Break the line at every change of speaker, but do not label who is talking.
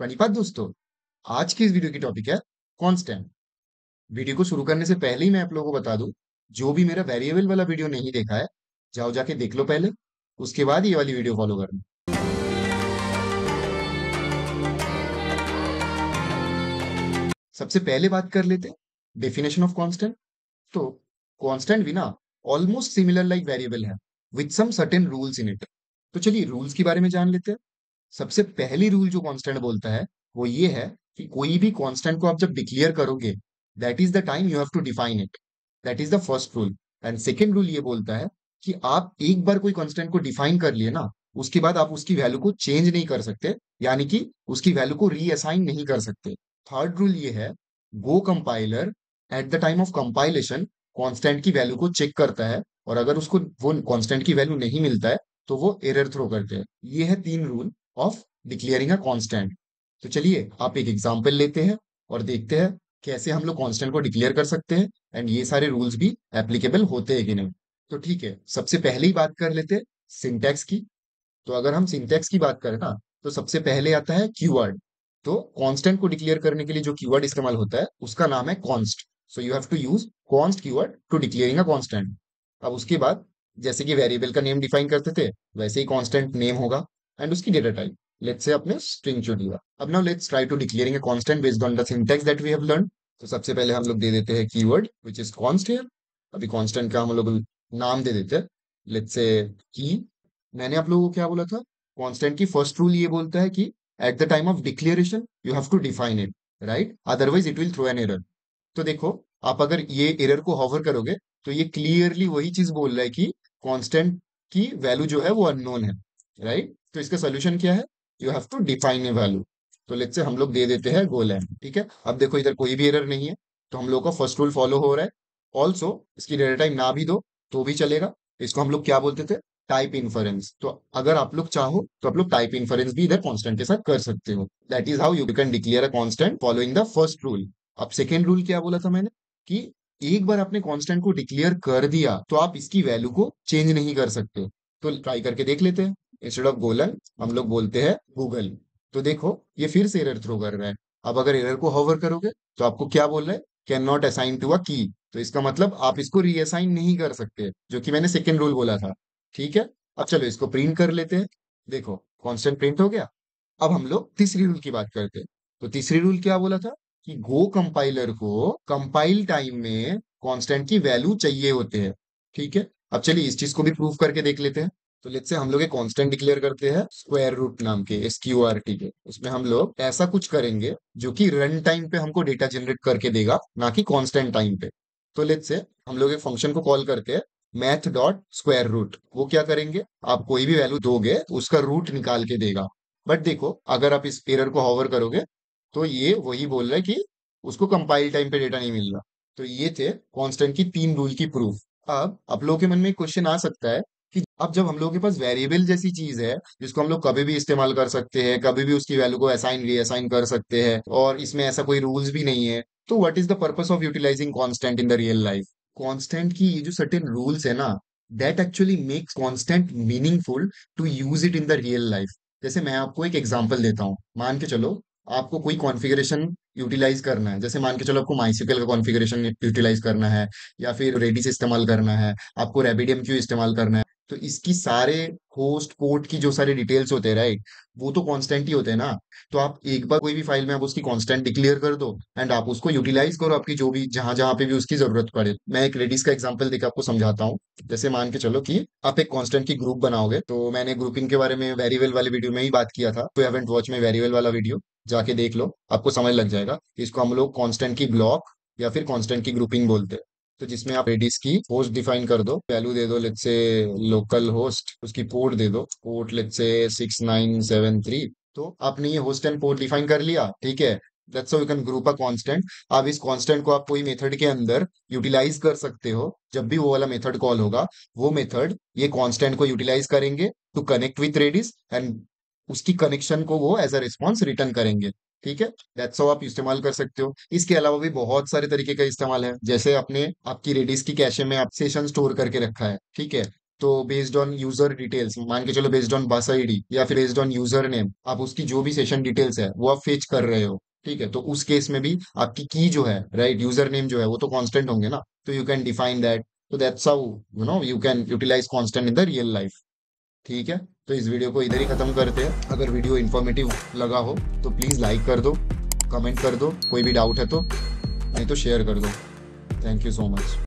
धन्यवाद दोस्तों। आज की इस वीडियो की टॉपिक है कांस्टेंट। वीडियो को शुरू करने से पहले ही मैं आप लोगों को बता दूं, जो भी मेरा वेरिएबल वाला वीडियो नहीं देखा है, जाओ जाके देख लो पहले, उसके बाद ये वाली वीडियो फॉलो करना। सबसे पहले बात कर लेते हैं डेफिनेशन ऑफ कांस्टेंट। तो कांस्टेंट भी ना ऑलमोस्ट सिमिलर लाइक वेरिएबल है with some certain rules in it. तो चलिए रूल्स के बारे में जान लेते हैं। सबसे पहली रूल जो कांस्टेंट बोलता है वो ये है कि कोई भी कांस्टेंट को आप जब डिक्लेयर करोगे, that is the time you have to define it. That is the first rule. And second rule ये बोलता है कि आप एक बार कोई कांस्टेंट को डिफाइन कर लिए ना, उसके बाद आप उसकी वैल्यू को चेंज नहीं कर सकते, यानी कि उसकी वैल्यू को रीअसाइन नहीं कर सकते। थर्ड रूल ये है, Go compiler at the time of compilation constant की वैल्यू को चेक करता है, और अगर उसको वो कांस्टेंट की वैल्यू नहीं मिलता है तो वो एरर थ्रो करते हैं। ये है तीन rule of declaring a constant. तो चलिए आप एक एग्जांपल लेते हैं और देखते हैं कैसे हम लोग कांस्टेंट को डिक्लेयर कर सकते हैं एंड ये सारे रूल्स भी एप्लीकेबल होते हैं कि नहीं। तो ठीक है, सबसे पहले ही बात कर लेते हैं सिंटैक्स की। तो अगर हम सिंटैक्स की बात करें ना, तो सबसे पहले आता है कीवर्ड। तो कांस्टेंट को डिक्लेयर करने के लिए जो कीवर्ड इस्तेमाल होता है उसका नाम है const. So you have to use const keyword to declaring a constant. अब उसके बाद जैसे कि वेरिएबल का नेम डिफाइन करते थे, वैसे ही कांस्टेंट नेम होगा एंड उसकी डेटा टाइप, लेट्स से अपने स्ट्रिंग चुन लिया। अब now let's try to declaring a constant based on the syntax that we have learn. तो सबसे पहले हम लोग दे देते हैं keyword which is const here. अभी कांस्टेंट का हम लोग नाम दे देते हैं, लेट्स से की। मैंने आप लोगों को क्या बोला था, कांस्टेंट की फर्स्ट रूल ये बोलता है कि at the time of declaration you have to define it, right, otherwise it will throw an error. तो देखो, आप अगर ये एरर को होवर करोगे तो ये क्लियरली वही चीज बोल रहा है कि कांस्टेंट की वैल्यू जो है वो अननोन है, राइट। तो इसका सोल्यूशन क्या है, you have to define a value. तो लेट्स से हम लोग दे देते हैं गोलैंड, ठीक है। अब देखो इधर कोई भी एरर नहीं है, तो हम लोग का फर्स्ट रूल फॉलो हो रहा है। ऑल्सो इसकी डेटा टाइप ना भी दो तो भी चलेगा। इसको हम लोग क्या बोलते थे, टाइप इन्फरेंस। तो अगर आप लोग चाहो तो आप लोग टाइप इन्फरेंस भी इधर कांस्टेंट के साथ कर सकते हो। That is how you can declare a constant following the first rule. अब सेकेंड रूल क्या बोला था मैंने, कि एक बार आपने कांस्टेंट को डिक्लेयर कर दिया तो आप इसकी वैल्यू को चेंज नहीं कर सकते। तो ट्राई करके देख लेते हैं। इंस्टेड ऑफ गोलन हम लोग बोलते हैं गूगल। तो देखो ये फिर से एरर थ्रो कर रहा है। अब अगर एरर को होवर करोगे तो आपको क्या बोल रहा है, can not assign to a key. तो इसका मतलब आप इसको रीअसाइन नहीं कर सकते, जो कि मैंने सेकेंड रूल बोला था। ठीक है, अब चलो इसको प्रिंट कर लेते हैं। देखो कांस्टेंट प्रिंट हो गया। अब हम लोग तीसरी रूल की बात करते हैं। तो तीसरी रूल क्या बोला था, कि गो कंपाइलर को कंपाइल टाइम में कांस्टेंट की वैल्यू चाहिए होते हैं। ठीक है, अब चलिए इस चीज को भी प्रूव करके देख लेते हैं। तो लेट्स से हम लोग एक कांस्टेंट डिक्लेयर करते हैं स्क्वायर रूट नाम के SQRT के। उसमें हम लोग ऐसा कुछ करेंगे जो कि रन टाइम पे हमको डेटा जनरेट करके देगा, ना कि कांस्टेंट टाइम पे। तो लेट्स से हम लोग एक फंक्शन को कॉल करते हैं मैथ डॉट स्क्वायर रूट। वो क्या करेंगे, आप कोई भी वैल्यू दोगे उसका रूट निकाल के देगा। बट देखो अगर आप इस एरर को होवर करोगे तो ये वही बोल रहा है कि उसको कंपाइल टाइम पे डेटा नहीं मिल रहा। तो ये थे कांस्टेंट की तीन रूल की प्रूफ। अब आप लोगों के मन में एक क्वेश्चन आ सकता है कि अब जब हम लोगों के पास वेरिएबल जैसी चीज है जिसको हम लोग कभी भी इस्तेमाल कर सकते हैं, कभी भी उसकी वैल्यू को असाइन रीअसाइन कर सकते हैं, और इसमें ऐसा कोई रूल्स भी नहीं है, तो what is the purpose of utilizing constant in the real life. Constant की ये जो सर्टेन रूल्स है ना, that actually makes constant meaningful to use it in the real life. जैसे मैं आपको एक एग्जांपल देता हूँ। मान के चलो आपको कोई कॉन्फ़िगरेशन यूटिलाइज करना है। जैसे मान के चलो आपको माइस्क्ल का कॉन्फ़िगरेशन यूटिलाइज करना है, या फिर रेडिस इस्तेमाल करना है, आपको RabbitMQ इस्तेमाल करना है। तो इसकी सारे होस्ट पोर्ट की जो सारे डिटेल्स होते हैं, राइट, वो तो कांस्टेंट ही होते हैं ना। तो आप एक बार कोई भी फाइल में आप उसकी कांस्टेंट डिक्लेयर कर दो एंड आप उसको यूटिलाइज करो आपकी जो भी जहां जहां पे भी उसकी जरूरत पड़े। मैं एक रेडिस का एग्जांपल देकर आपको समझाता हूँ। जैसे मान के चलो कि आप एक कांस्टेंट की ग्रुप बनाओगे, तो मैंने ग्रुपिंग के बारे में वेरिएबल वाले वीडियो में ही बात किया था। तो हैवंट वॉच में वेरिएबल वाला वीडियो जाके देख लो, आपको समझ लग जाएगा कि इसको हम लोग कांस्टेंट की ब्लॉक या फिर कांस्टेंट की ग्रुपिंग बोलते हैं। तो जिसमें आप रेडिस की होस्ट डिफाइन कर दो, वैल्यू दे दो लेट्स से लोकल होस्ट, उसकी पोर्ट दे दो, पोर्ट लेट्स से 6973। तो आपने ये होस्ट एंड पोर्ट डिफाइन कर लिया, ठीक है। That's how you can group a constant. अब इस कांस्टेंट को आप कोई मेथड के अंदर यूटिलाइज कर सकते हो। जब भी वो वाला मेथड कॉल होगा, वो मेथड ये कांस्टेंट को यूटिलाइज करेंगे to connect with Redis, and उसकी कनेक्शन को वो एज अ रिस्पॉन्स रिटर्न करेंगे। ठीक है, दैट्स हाउ आप इस्तेमाल कर सकते हो। इसके अलावा भी बहुत सारे तरीके का इस्तेमाल है। जैसे अपने आपकी रेडिस की कैशे में आप सेशन स्टोर करके रखा है, ठीक है, तो बेस्ड ऑन यूजर डिटेल्स, मान के चलो बेस्ड ऑन बस आईडी या फिर बेस्ड ऑन यूजर नेम, आप उसकी जो भी सेशन डिटेल्स है वो आप फेच कर रहे हो, ठीक है, तो उस केस में भी आपकी की जो है, राइट, यूजर नेम जो है वो तो कांस्टेंट होंगे ना, तो यू कैन डिफाइन दैट। तो that's how you can utilize constant in the real life. ठीक है, तो इस वीडियो को इधर ही खत्म करते हैं। अगर वीडियो इन्फॉर्मेटिव लगा हो तो प्लीज लाइक कर दो, कमेंट कर दो, कोई भी डाउट है तो, नहीं तो शेयर कर दो। Thank you so much.